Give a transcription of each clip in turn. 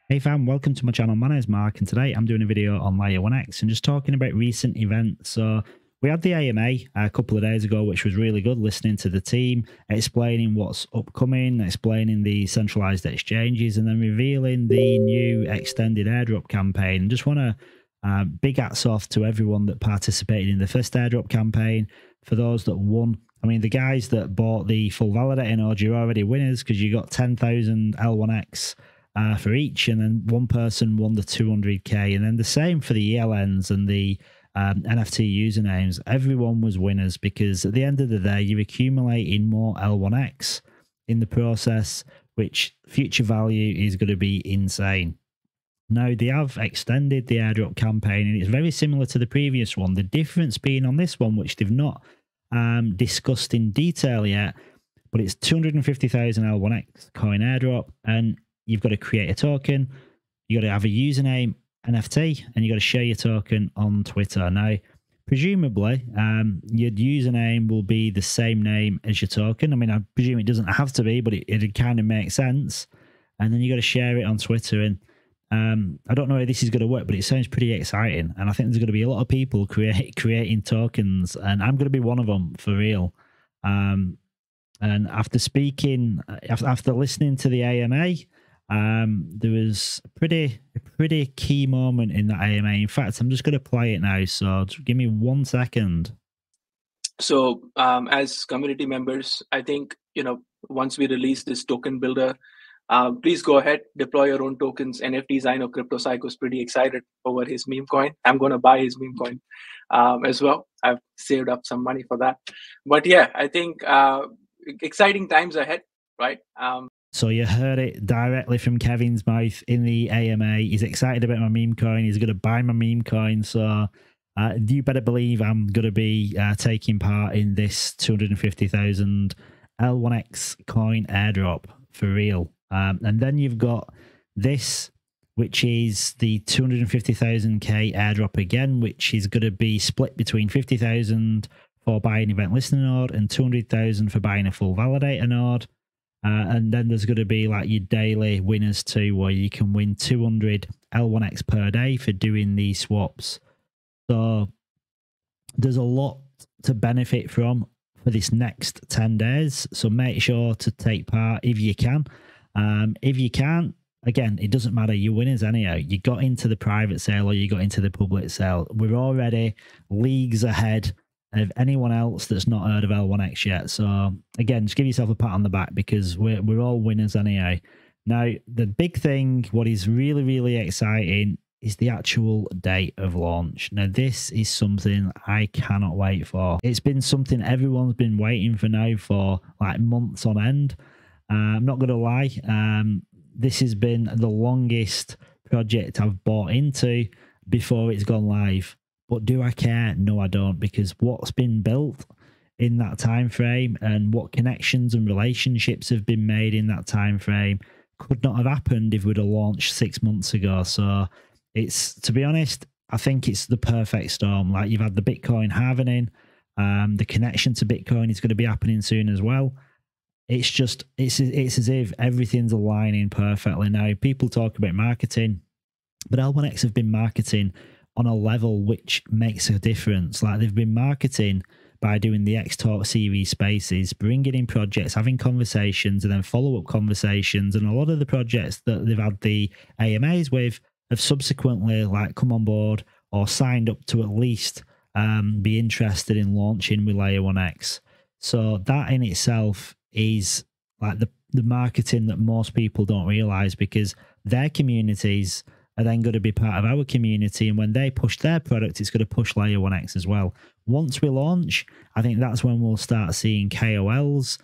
Hey fam, welcome to my channel. My name is Mark, and today I'm doing a video on L1X and just talking about recent events. So we had the AMA a couple of days ago, which was really good, listening to the team, explaining what's upcoming, explaining the centralized exchanges, and then revealing the new extended airdrop campaign. And just want to big hats off to everyone that participated in the first airdrop campaign. For those that won, I mean, the guys that bought the full validator node, you're already winners because you got 10,000 L1X for each, and then one person won the 200k, and then the same for the ELNs and the NFT usernames. Everyone was winners because at the end of the day, you're accumulating more L1X in the process, which future value is going to be insane. Now, they have extended the airdrop campaign, and it's very similar to the previous one. The difference being on this one, which they've not discussed in detail yet, but it's 250,000 L1X coin airdrop, and you've got to create a token, you got to have a username, NFT, and you got to share your token on Twitter. Now, presumably, your username will be the same name as your token. I mean, I presume it doesn't have to be, but it kind of makes sense. And then you got to share it on Twitter. And I don't know how this is going to work, but it sounds pretty exciting. And I think there's going to be a lot of people creating tokens, and I'm going to be one of them for real. And after listening to the AMA, there was a pretty key moment in that AMA. In fact, I'm just going to play it now. So just give me 1 second. So as community members, I think, once we release this token builder, please go ahead, deploy your own tokens, NFTs. I know Crypto Psycho's pretty excited over his meme coin. I'm going to buy his meme coin as well. I've saved up some money for that. But yeah, I think exciting times ahead, right? So you heard it directly from Kevin's mouth in the AMA. He's excited about my meme coin. He's going to buy my meme coin. So you better believe I'm going to be taking part in this 250,000 L1X coin airdrop for real. And then you've got this, which is the 250,000k airdrop again, which is going to be split between 50,000 for buying event listener node and 200,000 for buying a full validator node. And then there's going to be like your daily winners too, where you can win 200 L1X per day for doing these swaps. So there's a lot to benefit from for this next 10 days. So make sure to take part if you can. If you can't, again, it doesn't matter. You're winners anyhow. You got into the private sale or you got into the public sale. We're already leagues ahead of anyone else that's not heard of L1X yet. So again, just give yourself a pat on the back because we're all winners anyhow. Now, the big thing, what is really, really exciting is the actual date of launch. Now, this is something I cannot wait for. It's been something everyone's been waiting for now for like months on end. I'm not going to lie. This has been the longest project I've bought into before it's gone live. But do I care? No, I don't, because what's been built in that time frame and what connections and relationships have been made in that time frame could not have happened if we'd have launched 6 months ago. So it's, to be honest, I think it's the perfect storm. Like, you've had the Bitcoin halvening, the connection to Bitcoin is going to be happening soon as well. It's just, it's as if everything's aligning perfectly now. People talk about marketing, but L1X have been marketing on a level which makes a difference. Like, they've been marketing by doing the X Talk series spaces, bringing in projects, having conversations, and then follow-up conversations. And a lot of the projects that they've had the AMAs with have subsequently like come on board or signed up to at least be interested in launching with L1X. So that in itself is like the marketing that most people don't realize, because their communities are then going to be part of our community, and when they push their product, it's going to push L1X as well. Once we launch, I think that's when we'll start seeing KOLs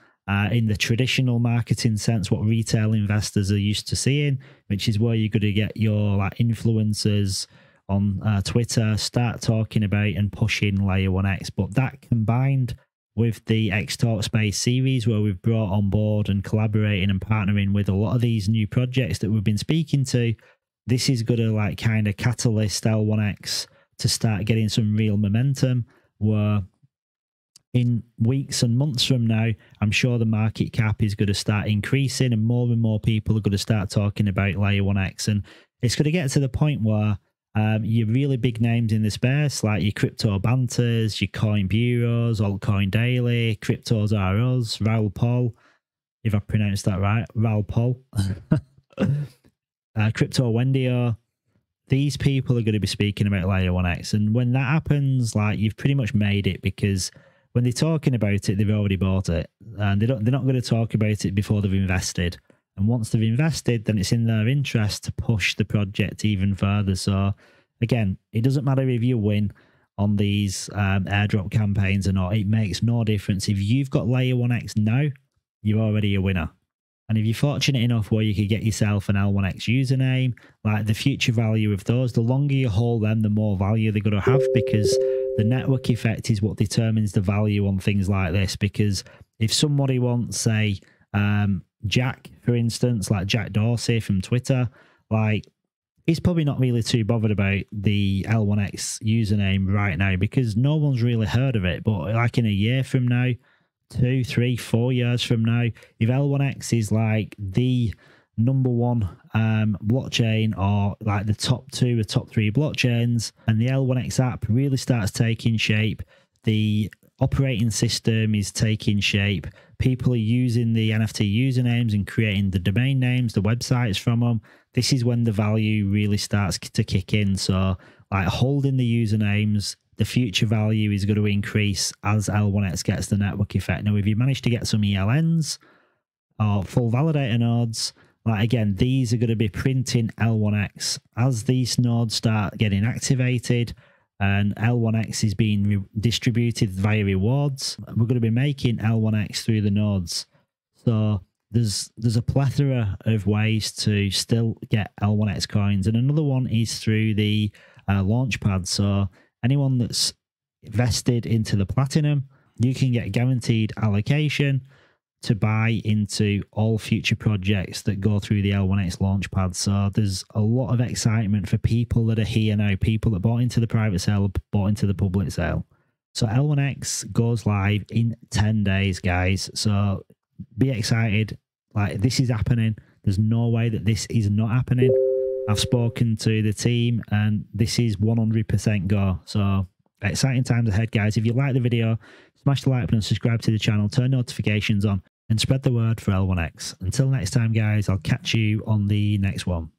in the traditional marketing sense, what retail investors are used to seeing, which is where you're going to get your like influencers on Twitter start talking about and pushing L1X. But that combined with the X Talk Space series, where we've brought on board and collaborating and partnering with a lot of these new projects that we've been speaking to, this is going to like kind of catalyst L1X to start getting some real momentum, where in weeks and months from now, I'm sure the market cap is going to start increasing and more people are going to start talking about Layer 1X. And it's going to get to the point where your really big names in the space, like your Crypto Banters, your Coin Bureaus, Altcoin Daily, Cryptos R Us, Raoul Pol, if I pronounced that right, Raoul Pol, Crypto Wendio, these people are going to be speaking about Layer 1X. And when that happens, like, you've pretty much made it, because when they're talking about it, they've already bought it, and they're not going to talk about it before they've invested. And once they've invested, then it's in their interest to push the project even further. So again, it doesn't matter if you win on these airdrop campaigns or not. It makes no difference. If you've got Layer 1X now, you're already a winner. And if you're fortunate enough where you could get yourself an L1X username, like, the future value of those, the longer you hold them, the more value they're going to have, because the network effect is what determines the value on things like this. Because if somebody wants, say, Jack, for instance, like Jack Dorsey from Twitter, like, he's probably not really too bothered about the L1X username right now, because no one's really heard of it. But like in a year from now, 2, 3, 4 years from now, if L1X is like the #1 blockchain, or like the top 2 or top 3 blockchains, and the L1X app really starts taking shape, the operating system is taking shape, people are using the NFT usernames and creating the domain names, the websites from them, this is when the value really starts to kick in. So, like, holding the usernames, the future value is going to increase as L1X gets the network effect. Now, if you manage to get some ELNs or full validator nodes, like, again, these are going to be printing L1X. As these nodes start getting activated and L1X is being distributed via rewards, we're going to be making L1X through the nodes. So there's a plethora of ways to still get L1X coins. And another one is through the launchpad. So anyone that's invested into the Platinum, you can get guaranteed allocation to buy into all future projects that go through the L1X launchpad. So there's a lot of excitement for people that are here now, people that bought into the private sale, bought into the public sale. So L1X goes live in 10 days, guys. So be excited. Like, this is happening. There's no way that this is not happening. I've spoken to the team and this is 100% go. So exciting times ahead, guys. If you like the video, smash the like button, subscribe to the channel, turn notifications on, and spread the word for L1X. Until next time, guys, I'll catch you on the next one.